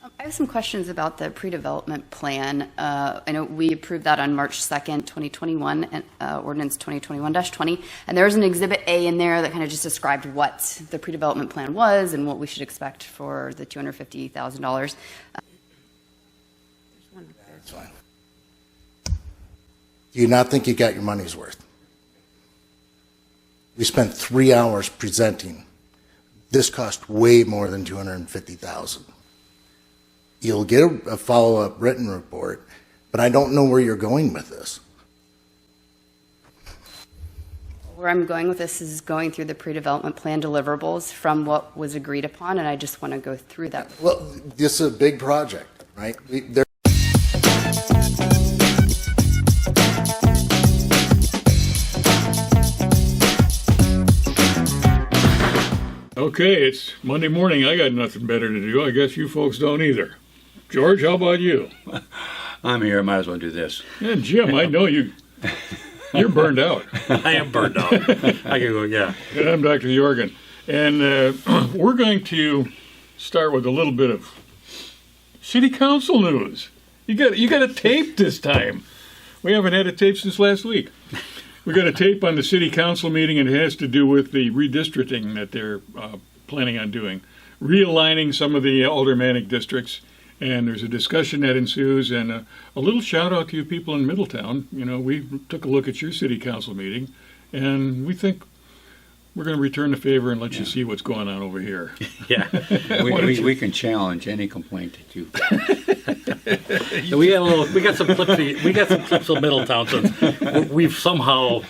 I have some questions about the pre-development plan. I know we approved that on March 2nd, 2021, and ordinance 2021-20, and there was an Exhibit A in there that kind of just described what the pre-development plan was and what we should expect for the $250,000. That's fine. Do you not think you got your money's worth? We spent 3 hours presenting. This cost way more than $250,000. You'll get a follow-up written report, but I don't know where you're going with this. Where I'm going with this is going through the pre-development plan deliverables from what was agreed upon, and I just want to go through that. Well, this is a big project, right? Okay, it's Monday morning. I got nothing better to do. I guess you folks don't either. George, how about you? I'm here. I might as well do this. And Jim, I know you. You're burned out. I am burned out. I can go, yeah. And I'm Dr. Jorgen. And we're going to start with a little bit of city council news. You got a tape this time. We haven't had a tape since last week. We got a tape on the city council meeting, and it has to do with the redistricting that they're planning on doing, realigning some of the aldermanic districts. And there's a discussion that ensues, and a little shout out to you people in Middletown. You know, we took a look at your city council meeting, and we think we're going to return the favor and let you see what's going on over here. Yeah. We can challenge any complaint that you. We got some clips of Middletown. So we've somehow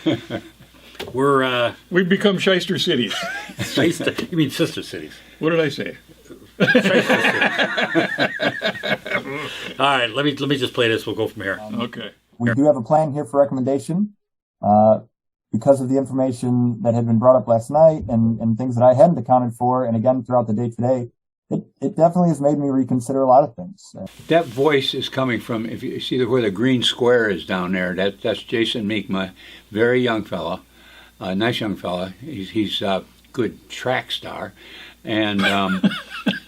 We've become shyster cities. You mean sister cities? What did I say? All right, let me just play this. We'll go from here. Okay. We do have a plan here for recommendation. Because of the information that had been brought up last night and things that I hadn't accounted for, and again throughout the day today, it definitely has made me reconsider a lot of things. That voice is coming from, if you see where the green square is down there, that's Jason Meek, my very young fella, nice young fella. He's a good track star, and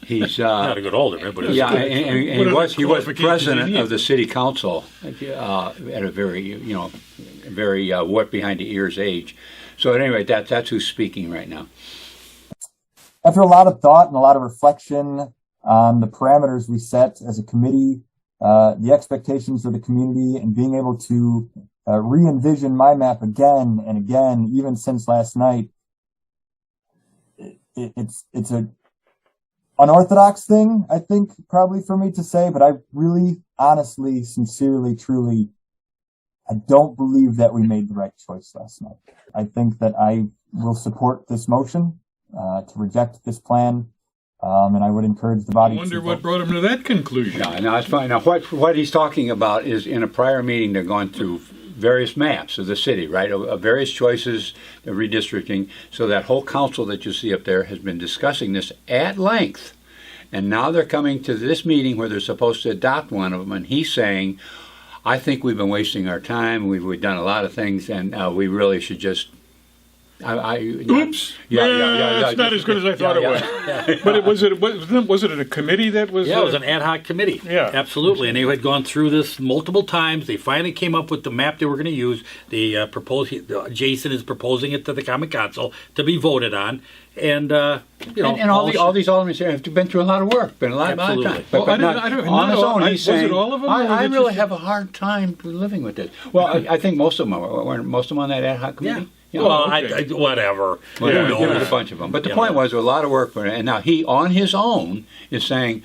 he's not a good alderman, but yeah, good. and he was president of the city council at a very wet behind the ears age. So at any rate, that's who's speaking right now. After a lot of thought and a lot of reflection on the parameters we set as a committee, the expectations of the community, and being able to re-envision my map again and again, even since last night, it's a unorthodox thing, I think, probably for me to say, but I really, honestly, sincerely, truly, I don't believe that we made the right choice last night. I think that I will support this motion to reject this plan, and I would encourage the body. I wonder what brought him to that conclusion. No, it's fine. Now, what he's talking about is in a prior meeting, they're going through various maps of the city, right, of various choices, the redistricting. So that whole council that you see up there has been discussing this at length. And now they're coming to this meeting where they're supposed to adopt one of them, and he's saying, I think we've been wasting our time. We've done a lot of things, and we really should just. Oops! Yeah. It's not as good as I thought it was. But was it a committee that was? Yeah, it was an ad hoc committee. Yeah, absolutely. And they had gone through this multiple times. They finally came up with the map they were going to use. They Jason is proposing it to the Common Council to be voted on. And all these aldermen have been through a lot of work, been a lot of time. But I don't on his own, he's saying, was it all of them? I really have a hard time living with this. Well, I think most of them weren't most of them on that ad hoc committee. Yeah. Whatever. There was a bunch of them. But the point was, there was a lot of work for it. And now he, on his own, is saying,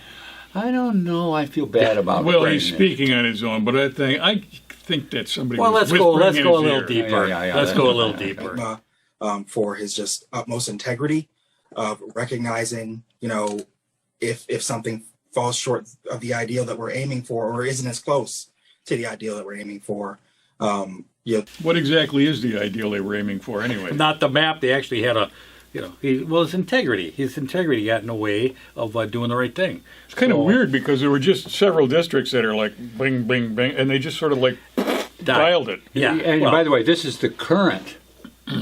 I don't know, I feel bad about it. Well, he's speaking on his own, but I think that somebody well, was let's go a little ear. deeper. Let's go a little deeper. For his just utmost integrity of recognizing, if something falls short of the ideal that we're aiming for or isn't as close to the ideal that we're aiming for. What exactly is the ideal they were aiming for anyway? Not the map. They actually had his integrity. His integrity got in the way of doing the right thing. It's kind of weird because there were just several districts that are like bing, bing, bing, and they just sort of like dialed it. Yeah. And by the way, this is the current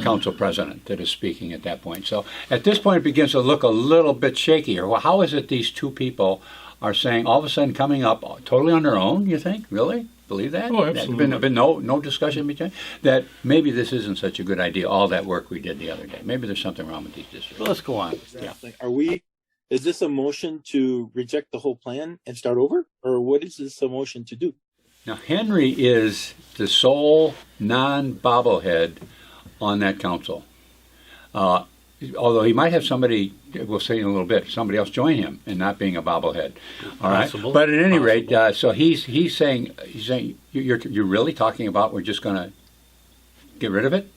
council president that is speaking at that point. So at this point, it begins to look a little bit shakier. Well, how is it these two people are saying, all of a sudden coming up totally on their own, you think? Really? Believe that? Oh, There's absolutely. been no discussion between that maybe this isn't such a good idea, all that work we did the other day. Maybe there's something wrong with these districts. Well, let's go on. Exactly. Is this a motion to reject the whole plan and start over? Or what is this a motion to do? Now, Henry is the sole non-bobblehead on that council. Although he might have somebody, we'll say in a little bit, somebody else join him in not being a bobblehead. All right. Possible. But at any rate, Possible. so he's saying you're really talking about we're just going to get rid of it,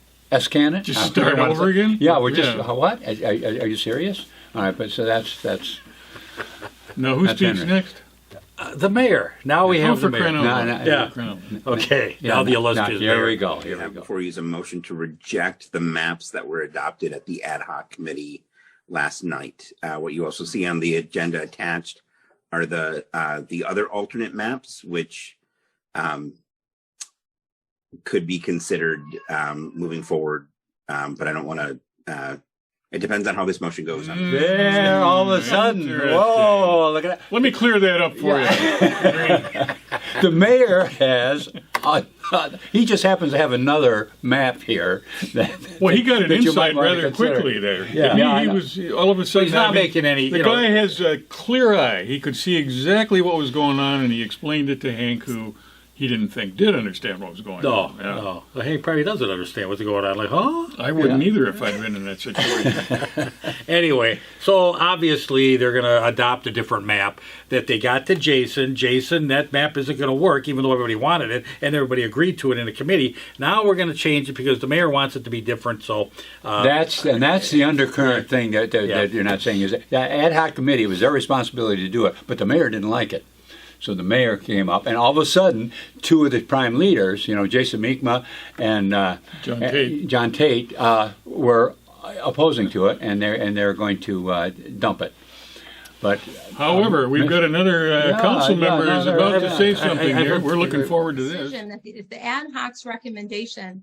can it? Just start over again? Yeah, we're just Yeah. what? Are you serious? All right, but so that's Now, who That's speaks Henry. next? The mayor. Now we Oh, have for the crying mayor. out No, loud. no, yeah. For crying out loud. Okay. Now the illustrious Here mayor. we go. Here Yeah, we go. before you use a motion to reject the maps that were adopted at the ad hoc committee last night. What you also see on the agenda attached are the other alternate maps, which could be considered moving forward. But I don't want to. It depends on how this motion goes. There, all of a sudden, Interesting. whoa! Look at Let me clear that up for you. that. The mayor has. He just happens to have another map here. Well, he got an that you might insight wanna rather consider. quickly there. Yeah. He, Yeah, I he know. was all of a sudden. He's not I mean, making any. The you know, guy has a clear eye. He could see exactly what was going on, and he explained it to Hank, who he didn't think did understand what was going No, on. Yeah. no. Well, he probably doesn't understand what's going on. Like, huh? I wouldn't either if I'd been in that situation. Anyway, so obviously they're going to adopt a different map that they got to Jason. Jason, that map isn't going to work, even though everybody wanted it and everybody agreed to it in the committee. Now we're going to change it because the mayor wants it to be different. So That's the undercurrent thing that Yeah. you're not saying is that ad hoc committee, it was their responsibility to do it, but the mayor didn't like it. So the mayor came up, and all of a sudden, two of the prime leaders, Jason Meekma and John Tate, were opposing to it, and they're going to dump it. But However, we've got another council member who's about to say something I here. heard- We're looking forward to this. decision that if the ad hoc's recommendation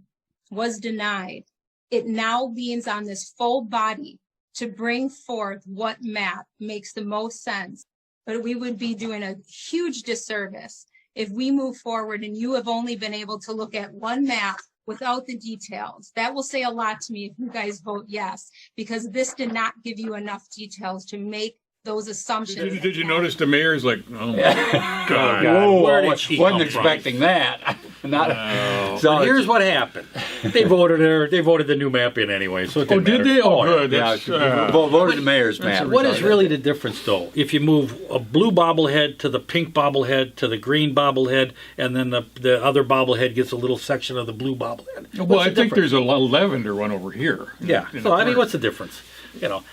was denied, it now leans on this full body to bring forth what map makes the most sense. But we would be doing a huge disservice if we move forward and you have only been able to look at one map without the details. That will say a lot to me if you guys vote yes, because this did not give you enough details to make those assumptions. Did you notice the mayor's like, oh my God. whoa, where did she wasn't come from? expecting that. Not, but here's what happened. They voted the new map in anyway. So it Oh, didn't did matter. they? Oh, yeah. good. That's, voted the mayor's map. What is really the difference, though? If you move a blue bobblehead to the pink bobblehead to the green bobblehead, and then the other bobblehead gets a little section of the blue bobblehead. well, What's I the think difference? there's a lavender one over here. Yeah. in So the I mean, corner. what's the difference?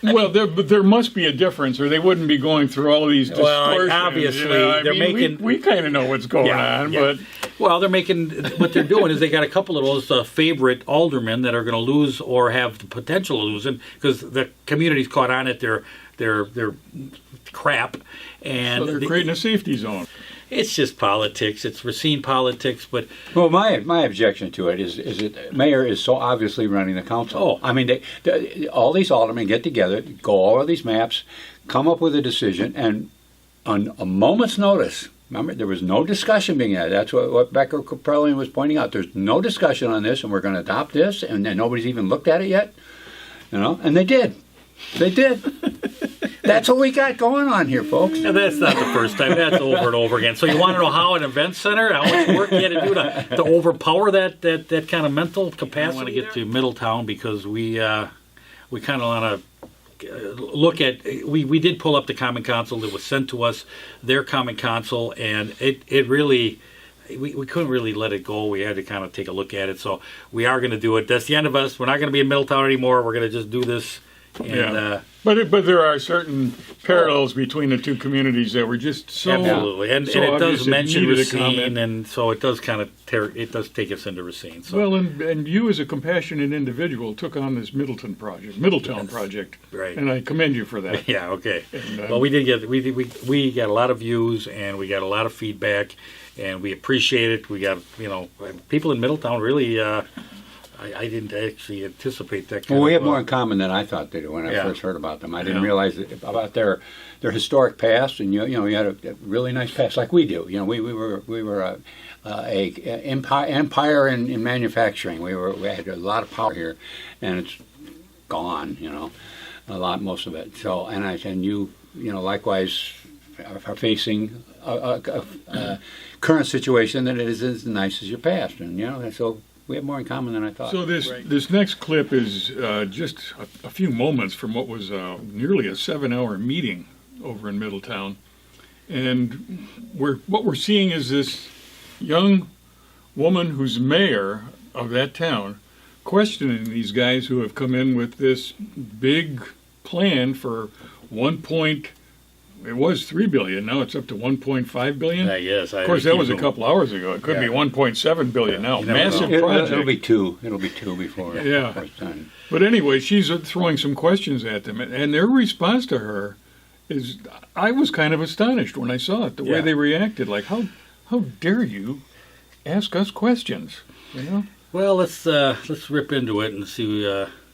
Well, there must be a difference, or they wouldn't be going through all of these Well, distortions. obviously, I they're mean, making- We kind of know what's going Yeah, on, yeah. but Well, they're making what they're doing is they got a couple of those favorite aldermen that are going to lose or have the potential of losing because the community's caught on at their crap, and so they're creating a safety zone. it's just politics. It's Racine politics, but Well, my objection to it is that mayor is so obviously running the council. Oh. I mean, all these aldermen get together, go over these maps, come up with a decision, and on a moment's notice. Remember, there was no discussion being had. That's what Becker Caprellian was pointing out. There's no discussion on this, and we're going to adopt this, and then nobody's even looked at it yet. And they did. They did. That's what we got going on here, folks. and that's not the first time. That's over and over again. So you want to know how an event center, how much work you had to do to overpower that kind of mental capacity? I want to get to Middletown because we kind of want to look at. We did pull up the Common Council that was sent to us, their Common Council, and it really. We couldn't really let it go. We had to kind of take a look at it. So we are going to do it. That's the end of us. We're not going to be in Middletown anymore. We're going to just do this. And, Yeah. But there are certain parallels between the two communities that were just so absolutely, and so it obvious does mention needed a Racine, comment. and so it does kind of it does take us into Racine. So Well, and you as a compassionate individual took on this Middletown project, right. and I commend you for that. yeah, okay. And, Well, we did get we got a lot of views and we got a lot of feedback, and we appreciate it. We got people in Middletown really. I didn't actually anticipate that. Well, we have more in common than I thought they did when I Yeah. first heard about them. I didn't Yeah. realize about their historic past, and you know, you had a really nice past, like we do. You know, we were a empire in manufacturing. We had a lot of power here, and it's gone. You know, most of it. So, and you know, likewise, are facing a current situation that is as nice as your past, and you know, so we have more in common than I thought. So this next clip is just a few moments from what was nearly a 7-hour meeting over in Middletown, and what we're seeing is this young woman who's mayor of that town questioning these guys who have come in with this big plan for it was $3 billion, now it's up to $1.5 billion. Yes. Of course, that was a couple hours ago. It could be $1.7 billion now. You never Massive know. project. It'll be two. It'll be two before Yeah. it's done. But anyway, she's throwing some questions at them, and their response to her is, I was kind of astonished when I saw it, the way Yeah. they reacted. Like, how dare you ask us questions? You know? Well, let's rip into it and see.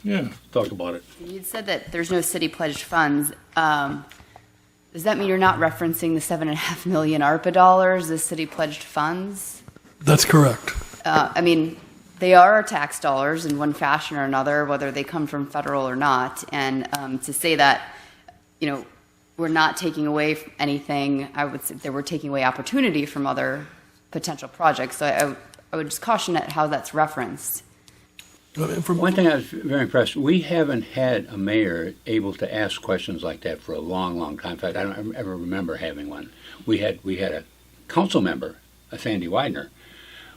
Yeah. Talk about it. You said that there's no city pledged funds. Does that mean you're not referencing the $7.5 million ARPA dollars, the city pledged funds? That's correct. I mean, they are our tax dollars in one fashion or another, whether they come from federal or not. And to say that, you know, we're not taking away anything, I would say that we're taking away opportunity from other potential projects. So I would just caution at how that's referenced. One thing I was very impressed, we haven't had a mayor able to ask questions like that for a long, long time. In fact, I don't ever remember having one. We had a council member, Sandy Widener,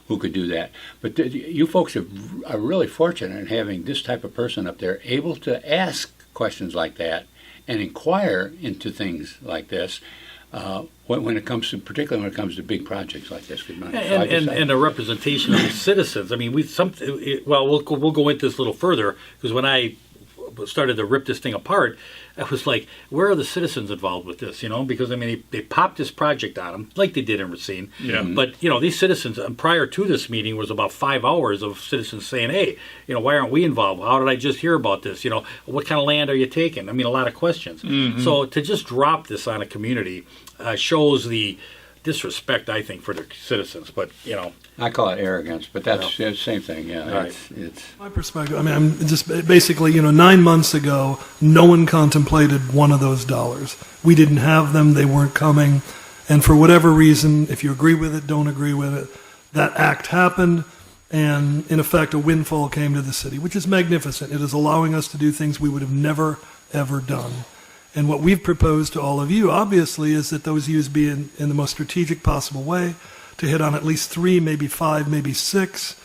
who could do that. But you folks are really fortunate in having this type of person up there able to ask questions like that and inquire into things like this. When it comes to, particularly when it comes to big projects like this, And a representation of the citizens. I mean, we'll go into this a little further, because when I started to rip this thing apart, I was like, where are the citizens involved with this? You know, because I mean, they popped this project on them like they did in Racine. Yeah. But you know, these citizens prior to this meeting was about 5 hours of citizens saying, "Hey, you know, why aren't we involved? How did I just hear about this? You know, what kind of land are you taking?" I mean, a lot of questions. So to just drop this on a community shows the disrespect, I think, for the citizens. But you know, I call it arrogance, but that's the same thing. Yeah, Right. it's My perspective, I mean, I'm just basically, 9 months ago, no one contemplated one of those dollars. We didn't have them, they weren't coming. And for whatever reason, if you agree with it, don't agree with it, that act happened. And in effect, a windfall came to the city, which is magnificent. It is allowing us to do things we would have never, ever done. And what we've proposed to all of you, obviously, is that those use be in the most strategic possible way, to hit on at least 3, maybe 5, maybe 6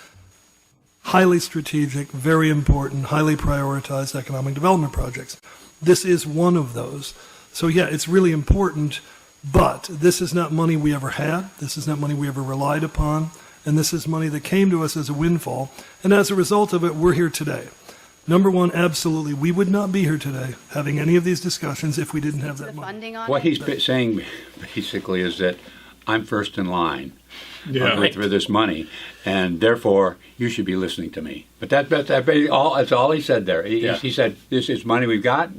highly strategic, very important, highly prioritized economic development projects. This is one of those. So yeah, it's really important, but this is not money we ever had. This is not money we ever relied upon. And this is money that came to us as a windfall. And as a result of it, we're here today. Number one, absolutely, we would not be here today having any of these discussions if we didn't have The that money. funding on what it? he's saying basically is that I'm first in line for this money, and therefore you should be listening to me. But that's all he said there. He said, "This is money we've got,"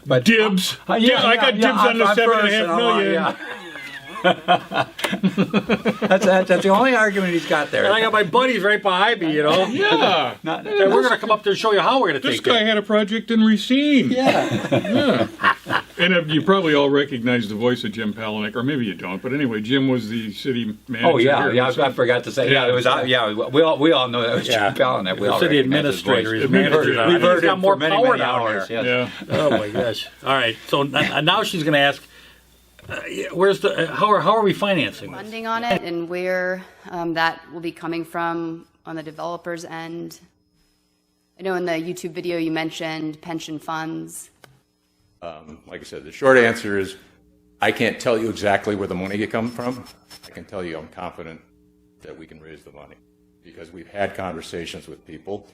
But Dibs. I got dibs on the $7.5 million. That's the only argument he's got there. and I got my buddies right behind me. You know, Yeah. And we're going to come up there and show you how we're going to This take guy that. had a project in Racine. Yeah. Yeah. And you probably all recognize the voice of Jim Palahniuk, or maybe you don't. But anyway, Jim was the city manager. Oh yeah, here. yeah. I forgot to say. Yeah, it was. Yeah, we all know that was Jim Palahniuk. We The all city recognize his administrator voice. is manager now. We've heard He's got him more for many, power many down hours. there. Yes. Yeah. Oh my gosh! All right, so now she's going to ask, "Where's the how are we financing this?" Funding on it and where that will be coming from on the developer's end. I know in the YouTube video you mentioned pension funds. Like I said, the short answer is I can't tell you exactly where the money could come from. I can tell you I'm confident that we can raise the money because we've had conversations with people.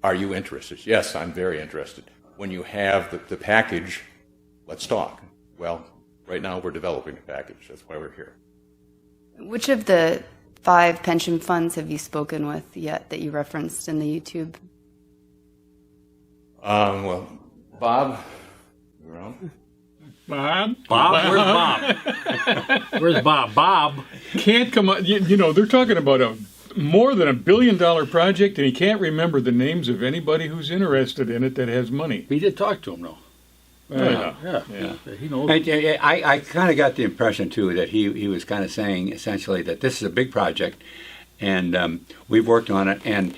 Are you interested? Yes, I'm very interested. When you have the package, let's talk. Well, right now we're developing the package. That's why we're here. Which of the 5 pension funds have you spoken with yet that you referenced in the YouTube? Well, Bob, you around? Bob? Bob? Where's Bob? Where's Bob? Bob Can't come on. You know, they're talking about more than $1 billion project, and he can't remember the names of anybody who's interested in it that has money. We did talk to him, though. Yeah. He knows. I kind of got the impression too that he was kind of saying essentially that this is a big project, and we've worked on it, and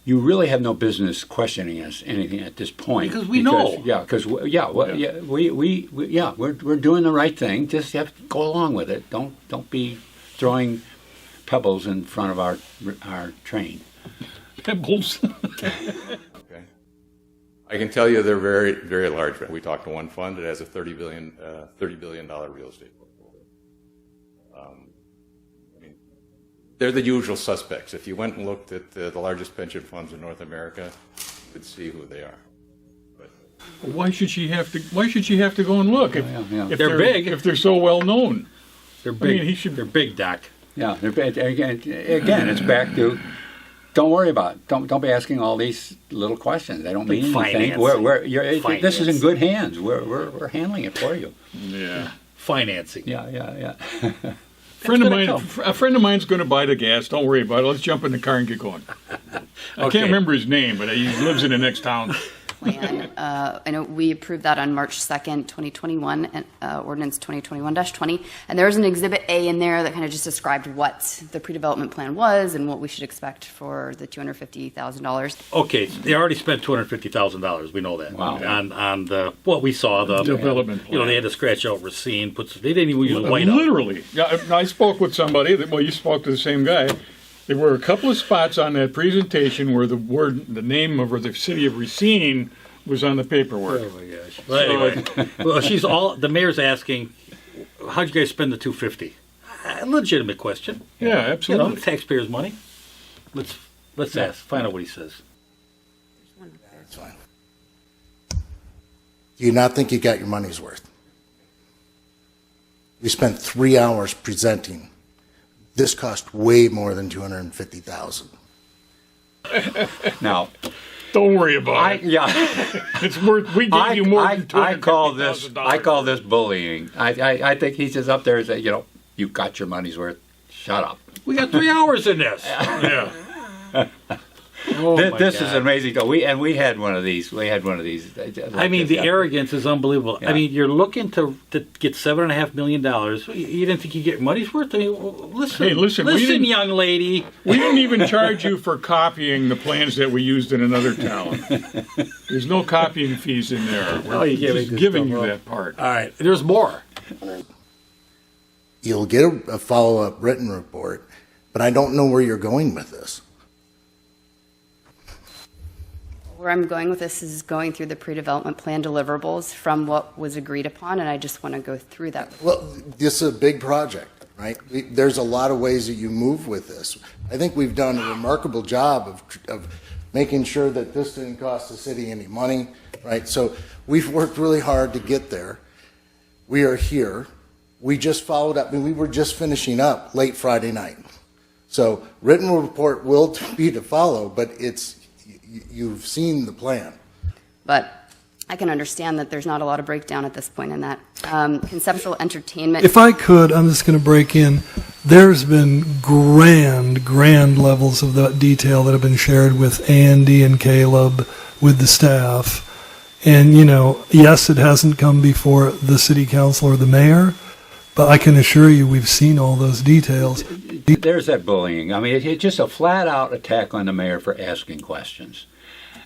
you really have no business questioning us anything at this point Because we know. Yeah, because we're doing the right thing. Just have to go along with it. Don't be throwing pebbles in front of our train. Pebbles. Okay. I can tell you they're very, very large. We talked to one fund that has a $30 billion real estate portfolio. I mean, they're the usual suspects. If you went and looked at the largest pension funds in North America, you would see who they are. But Why should she have to go and look? If They're big. If they're so well known. They're big. I mean, They're big, Doc. Yeah, again, it's back to don't worry about it. Don't be asking all these little questions. They don't mean anything. This is in good hands. We're handling it for you. Yeah. Financing. Yeah. A friend of mine's going to buy the gas. Don't worry about it. Let's jump in the car and get going. I can't remember his name, but he lives in the next town. Plan. I know we approved that on March 2nd, 2021, and ordinance 2021-20, and there was an Exhibit A in there that kind of just described what the pre-development plan was and what we should expect for the $250,000. Okay, they already spent $250,000. We know that. Wow. On the what we saw the Development plan. You know, they had to scratch out Racine. They didn't even use whiteout. Literally. Yeah, I spoke with somebody. Well, you spoke to the same guy. There were a couple of spots on that presentation where the name of the city of Racine was on the paperwork. Oh my gosh. Well, anyway, the mayor's asking, how'd you guys spend the $250? Legitimate question. Yeah, absolutely. You know, taxpayers' money. Let's ask. Find out what he says. That's fine. Do you not think you got your money's worth? We spent 3 hours presenting. This cost way more than $250,000. Now, don't worry about it. Yeah, it's worth. We gave you more than $250,000. I call this bullying. I think he's just up there and say, you got your money's worth. Shut up. We got 3 hours in this. Yeah. This is amazing. We had one of these. I mean, the arrogance is unbelievable. Yeah. I mean, you're looking to get $7.5 million. You didn't think you get money's worth? I mean, listen, young lady. We didn't even charge you for copying the plans that we used in another town. There's no copying fees in there. We're just giving you that part. All right, there's more. You'll get a follow-up written report, but I don't know where you're going with this. Where I'm going with this is going through the pre-development plan deliverables from what was agreed upon, and I just want to go through that. Well, this is a big project, right? There's a lot of ways that you move with this. I think we've done a remarkable job of making sure that this didn't cost the city any money, right? So we've worked really hard to get there. We are here. We just followed up. I mean, we were just finishing up late Friday night. So written report will be to follow, but you've seen the plan. But I can understand that there's not a lot of breakdown at this point in that. Conceptual entertainment. If I could, I'm just going to break in. There's been grand levels of that detail that have been shared with Andy and Caleb, with the staff. And, yes, it hasn't come before the city council or the mayor, but I can assure you we've seen all those details. There's that bullying. I mean, it's just a flat-out attack on the mayor for asking questions.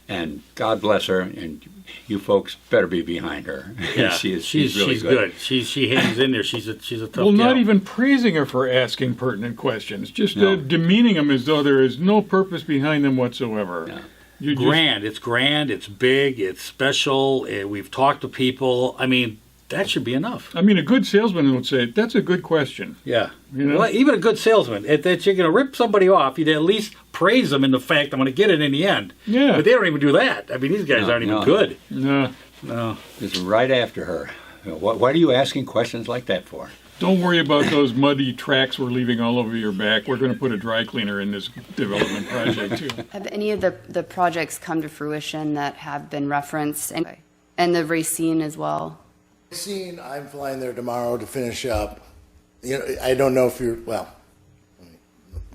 And God bless her, and you folks better be behind her. Yeah, she's really good. She hangs in there. She's a tough Well, gal. not even praising her for asking pertinent questions, just demeaning them as though there is no purpose behind them whatsoever. Yeah. It's grand, it's big, it's special. We've talked to people. I mean, that should be enough. I mean, a good salesman would say, that's a good question. Yeah. Well, even a good salesman, that you're going to rip somebody off, you'd at least praise them in the fact I'm going to get it in the end. Yeah. But they don't even do that. I mean, these guys aren't even good. No. It's right after her. What are you asking questions like that for? Don't worry about those muddy tracks we're leaving all over your back. We're going to put a dry cleaner in this development project too. Have any of the projects come to fruition that have been referenced, and the Racine as well? Racine, I'm flying there tomorrow to finish up. You know, I don't know if you're, well,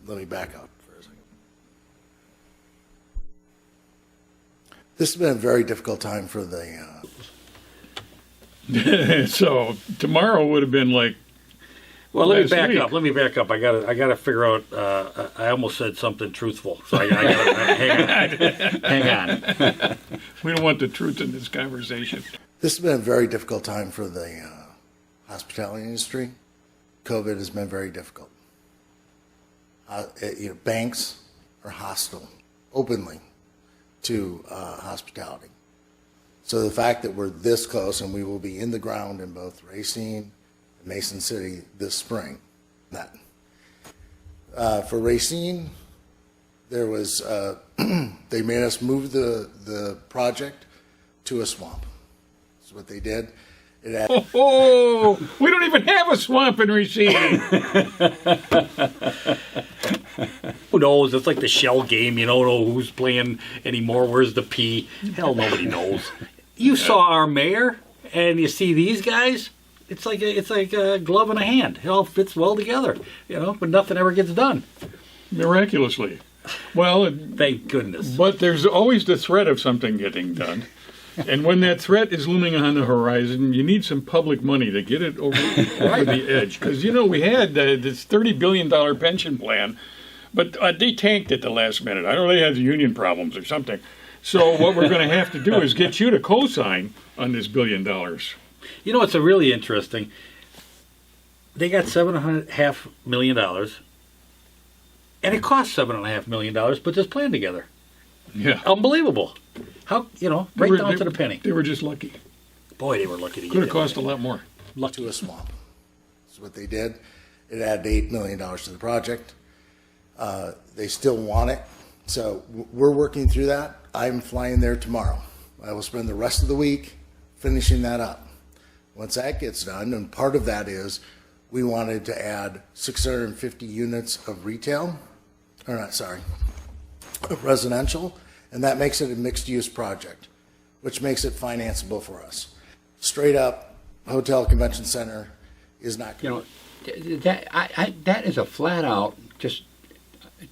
let me back up for a second. This has been a very difficult time for the, So tomorrow would have been like, Well, let me last back week. up. Let me back up. I gotta figure out. I almost said something truthful, so I gotta hang on. we don't want the truth in this conversation. this has been a very difficult time for the hospitality industry. COVID has been very difficult. You know, banks are hostile openly to hospitality. So the fact that we're this close and we will be in the ground in both Racine and Mason City this spring, that. For Racine, there was, they made us move the project to a swamp. That's what they did. It had, Oh, we don't even have a swamp in Racine. Who knows? It's like the shell game. You don't know who's playing anymore. Where's the P? Hell, nobody knows. You saw our mayor, and you see these guys. It's like a glove and a hand. It all fits well together, you know. But nothing ever gets done. Miraculously. Well, Thank goodness. but there's always the threat of something getting done. And when that threat is looming on the horizon, you need some public money to get it over the edge. Because, you know, we had this $30 billion pension plan, but they tanked at the last minute. I don't know, they had union problems or something. So what we're going to have to do is get you to co-sign on this $1 billion. You know, it's a really interesting. They got $7.5 million, and it cost $7.5 million to put this plan together. Yeah. Unbelievable. How, you know, right down They- to the penny. They were just lucky. Boy, they were lucky to get Could have it. cost a lot more. to a swamp. That's what they did. It added $8 million to the project. They still want it. So we're working through that. I'm flying there tomorrow. I will spend the rest of the week finishing that up. Once that gets done, and part of that is we wanted to add 650 units of retail, or not, sorry, of residential, and that makes it a mixed-use project, which makes it financeable for us. Straight up, hotel convention center is not. You know, that is a flat out, just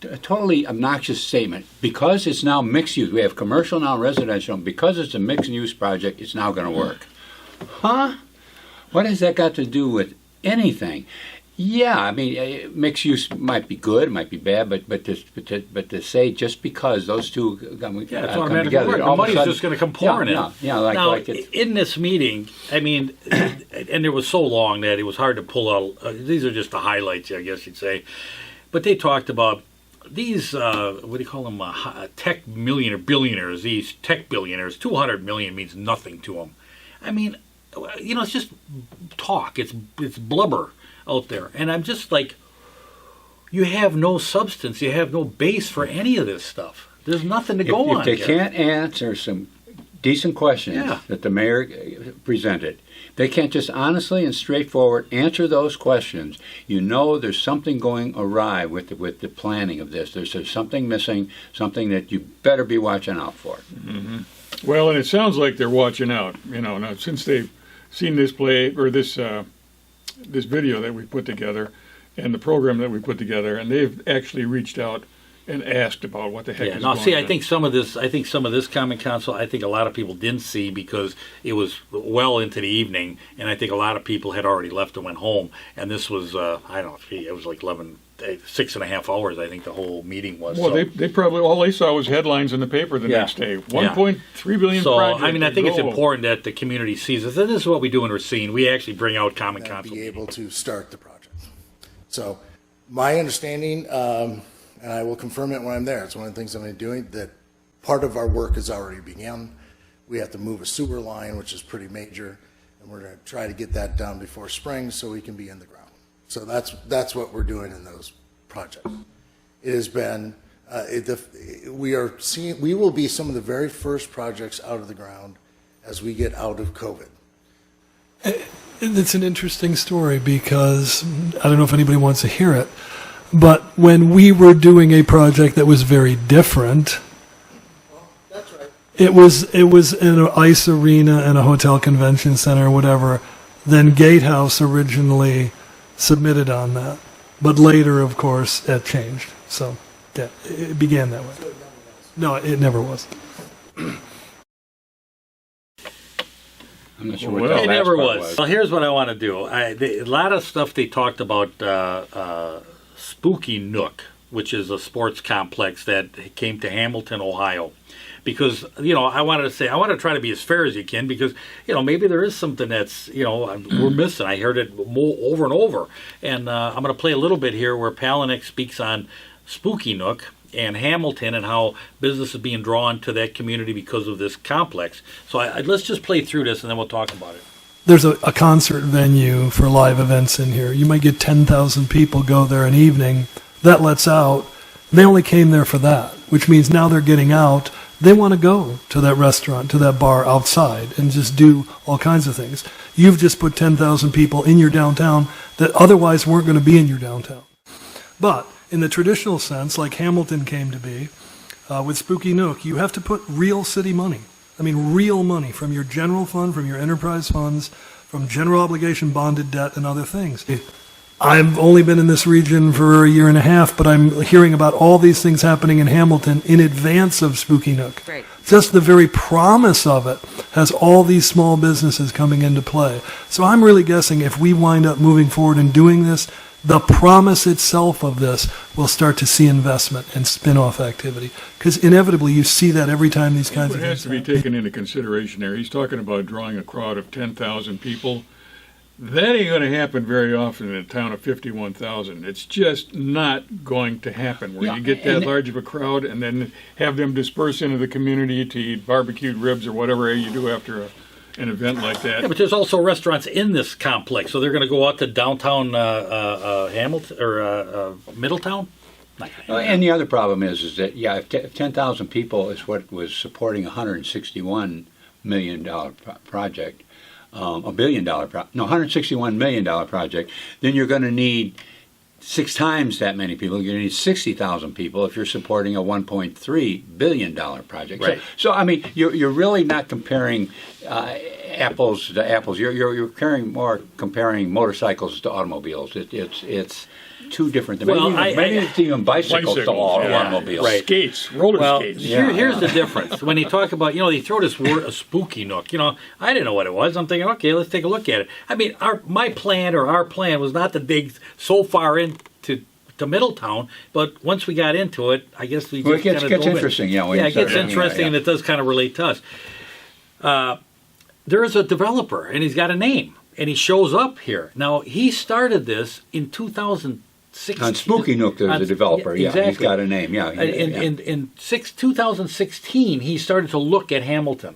a totally obnoxious statement. Because it's now mixed use, we have commercial now, residential, because it's a mixed use project, it's now going to work. Huh? What has that got to do with anything? Yeah, I mean, mixed use might be good, might be bad, but to say just because those two come Yeah, it's come automatic together, work. The all of a money's sudden- just going to come pouring in. Yeah, now, like it's, in this meeting, I mean, and it was so long that it was hard to pull out. These are just the highlights, I guess you'd say. But they talked about these, what do you call them, tech billionaires, these tech billionaires. 200 million means nothing to them. I mean, you know, it's just talk. It's blubber out there. And I'm just like, you have no substance. You have no base for any of this stuff. There's nothing to go on. If they here. can't answer some decent questions Yeah. that the mayor presented, they can't just honestly and straightforward answer those questions, you know there's something going awry with the planning of this. There's something missing, something that you better be watching out for. Mm-hmm. Well, and it sounds like they're watching out. You know, now since they've seen this play or this video that we put together and the program that we put together, and they've actually reached out and asked about what the heck is Now, going see, on. I think some of this Common Council, I think a lot of people didn't see because it was well into the evening, and I think a lot of people had already left and went home. And this was, I don't know, it was like 6.5 hours, I think the whole meeting was. Well, so. they probably, all they saw was headlines in the paper the Yeah. next day. Yeah. 1.3 billion So, project. I mean, I think it's go. important that the community sees this. And this is what we do in Racine. We actually bring out Common And Council. be able to start the project. So my understanding, and I will confirm it when I'm there, it's one of the things I'm doing, that part of our work has already begun. We have to move a sewer line, which is pretty major, and we're going to try to get that done before spring so we can be in the ground. So that's what we're doing in those projects. It has been, we will be some of the very first projects out of the ground as we get out of COVID. It's an interesting story because I don't know if anybody wants to hear it, but when we were doing a project that was very different, it was in an ice arena and a hotel convention center or whatever, then Gatehouse originally submitted on that. But later, of course, it changed. So yeah, it began that way. No, it never was. I'm not sure Well, what that It last never part was. Well, here's what I want to do. A lot of stuff they talked about Spooky Nook, which is a sports complex that came to Hamilton, Ohio. Because, I wanted to try to be as fair as you can because, maybe there is something that's, we're missing. I heard it over and over. And I'm going to play a little bit here where Palahniuk speaks on Spooky Nook and Hamilton and how business is being drawn to that community because of this complex. So let's just play through this and then we'll talk about it. There's a concert venue for live events in here. You might get 10,000 people go there an evening. That lets out. They only came there for that, which means now they're getting out. They want to go to that restaurant, to that bar outside and just do all kinds of things. You've just put 10,000 people in your downtown that otherwise weren't going to be in your downtown. But in the traditional sense, like Hamilton came to be, with Spooky Nook, you have to put real city money. I mean, real money from your general fund, from your enterprise funds, from general obligation bonded debt and other things. I've only been in this region for a year and a half, but I'm hearing about all these things happening in Hamilton in advance of Spooky Nook. Right. Just the very promise of it has all these small businesses coming into play. So I'm really guessing if we wind up moving forward and doing this, the promise itself of this will start to see investment and spin-off activity. Because inevitably you see that every time these kinds What of has things to be happen. taken into consideration there, he's talking about drawing a crowd of 10,000 people. That ain't going to happen very often in a town of 51,000. It's just not going to happen where you get that large of a crowd and then have them disperse into the community to eat barbecued ribs or whatever you do after an event like that. Yeah, but there's also restaurants in this complex, so they're going to go out to downtown Hamilton or Middletown. And the other problem is that if 10,000 people is what was supporting a $161 million project, $1 billion $161 million project, then you're going to need 6 times that many people. You're going to need 60,000 people if you're supporting a $1.3 billion project. Right. So I mean, you're really not comparing apples to apples. You're comparing motorcycles to automobiles. It's two different. Well, maybe it's even bicycles to automobiles. Right. Skates, roller skates. Here's the difference. When you talk about, they throw this word, a Spooky Nook. I didn't know what it was. I'm thinking, okay, let's take a look at it. I mean, our plan was not to dig so far into Middletown, but once we got into it, I guess we just it gets interesting. It gets interesting, and it does kind of relate to us. There is a developer, and he's got a name, and he shows up here. Now, he started this in 2016. On Spooky Nook, there's a developer. Yeah, exactly. He's got a name. Yeah. In 2016, he started to look at Hamilton.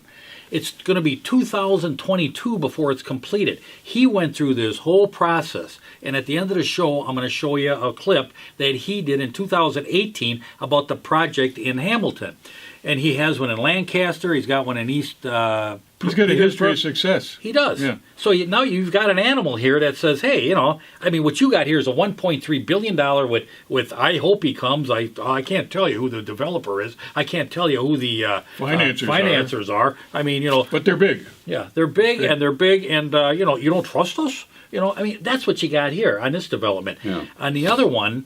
It's going to be 2022 before it's completed. He went through this whole process, and at the end of the show, I'm going to show you a clip that he did in 2018 about the project in Hamilton. And he has one in Lancaster. He's got one in East. He's got a history of success. He does. Yeah. So now you've got an animal here that says, hey, what you got here is a $1.3 billion with I hope he comes. I can't tell you who the developer is. I can't tell you who the financiers are. I mean, But they're big. Yeah, they're big, and you don't trust us? That's what you got here on this development. Yeah. On the other one,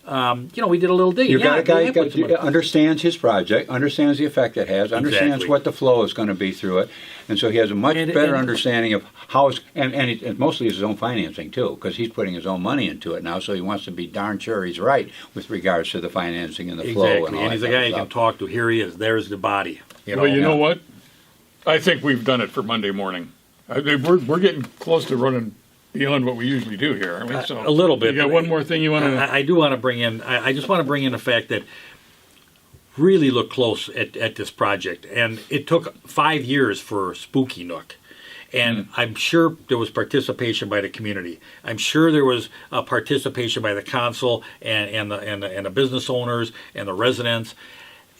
we did a little digging. You've got a guy who understands his project, understands the effect it has, understands Exactly. what the flow is going to be through it, and so he has a much better understanding of how it's, and mostly his own financing too, because he's putting his own money into it now, so he wants to be darn sure he's right with regards to the financing and the flow. Exactly, And and he's a guy you can talk to. Here he is. There's the body. Well, you know what? I think we've done it for Monday morning. We're getting close to running beyond what we usually do here, aren't we? So A little bit. You got one more thing you want to? I do want to bring in. I just want to bring in the fact that really look close at this project, and it took 5 years for Spooky Nook. And I'm sure there was participation by the community. I'm sure there was participation by the council and the business owners and the residents.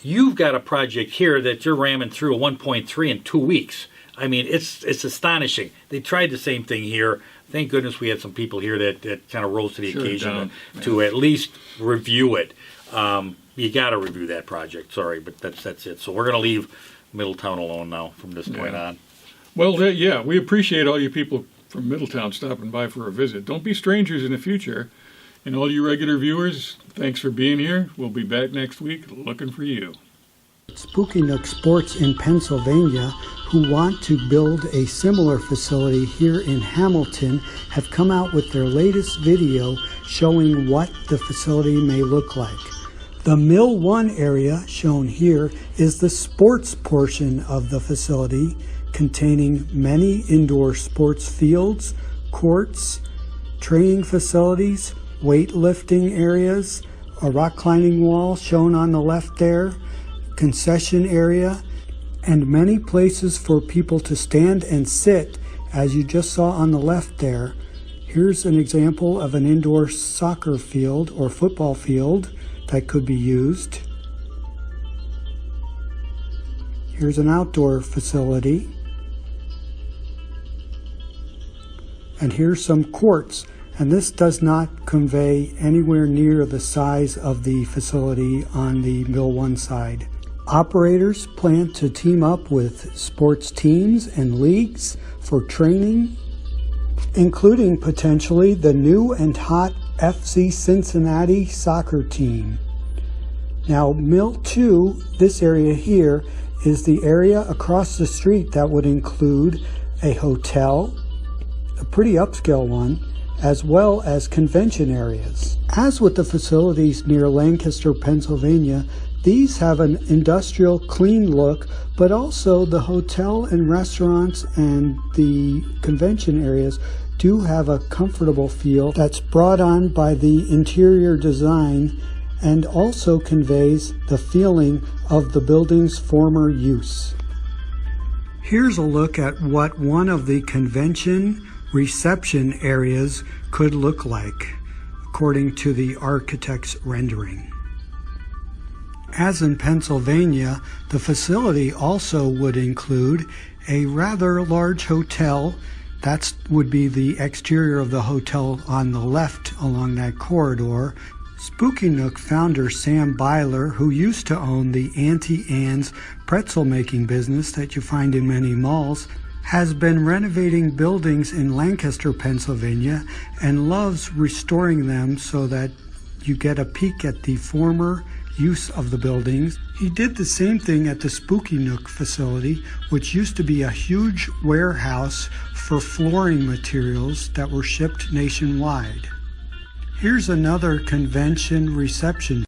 You've got a project here that you're ramming through a 1.3 in 2 weeks. I mean, it's astonishing. They tried the same thing here. Thank goodness we had some people here that kind of rose to the occasion to at least review it. You got to review that project. Sorry, but that's it. So we're going to leave Middletown alone now from this point on. Well, yeah, we appreciate all you people from Middletown stopping by for a visit. Don't be strangers in the future. And all you regular viewers, thanks for being here. We'll be back next week looking for you. Spooky Nook Sports in Pennsylvania, who want to build a similar facility here in Hamilton, have come out with their latest video showing what the facility may look like. The Mill 1 area shown here is the sports portion of the facility, containing many indoor sports fields, courts, training facilities, weightlifting areas, a rock climbing wall shown on the left there, concession area, and many places for people to stand and sit, as you just saw on the left there. Here's an example of an indoor soccer field or football field that could be used. Here's an outdoor facility. And here's some courts. And this does not convey anywhere near the size of the facility on the Mill 1 side. Operators plan to team up with sports teams and leagues for training, including potentially the new and hot FC Cincinnati soccer team. Now, Mill 2, this area here, is the area across the street that would include a hotel, a pretty upscale one, as well as convention areas. As with the facilities near Lancaster, Pennsylvania, these have an industrial clean look, but also the hotel and restaurants and the convention areas do have a comfortable feel that's brought on by the interior design and also conveys the feeling of the building's former use. Here's a look at what one of the convention reception areas could look like, according to the architect's rendering. As in Pennsylvania, the facility also would include a rather large hotel. That would be the exterior of the hotel on the left along that corridor. Spooky Nook founder Sam Byler, who used to own the Auntie Anne's pretzel making business that you find in many malls, has been renovating buildings in Lancaster, Pennsylvania, and loves restoring them so that you get a peek at the former use of the buildings. He did the same thing at the Spooky Nook facility, which used to be a huge warehouse for flooring materials that were shipped nationwide. Here's another convention reception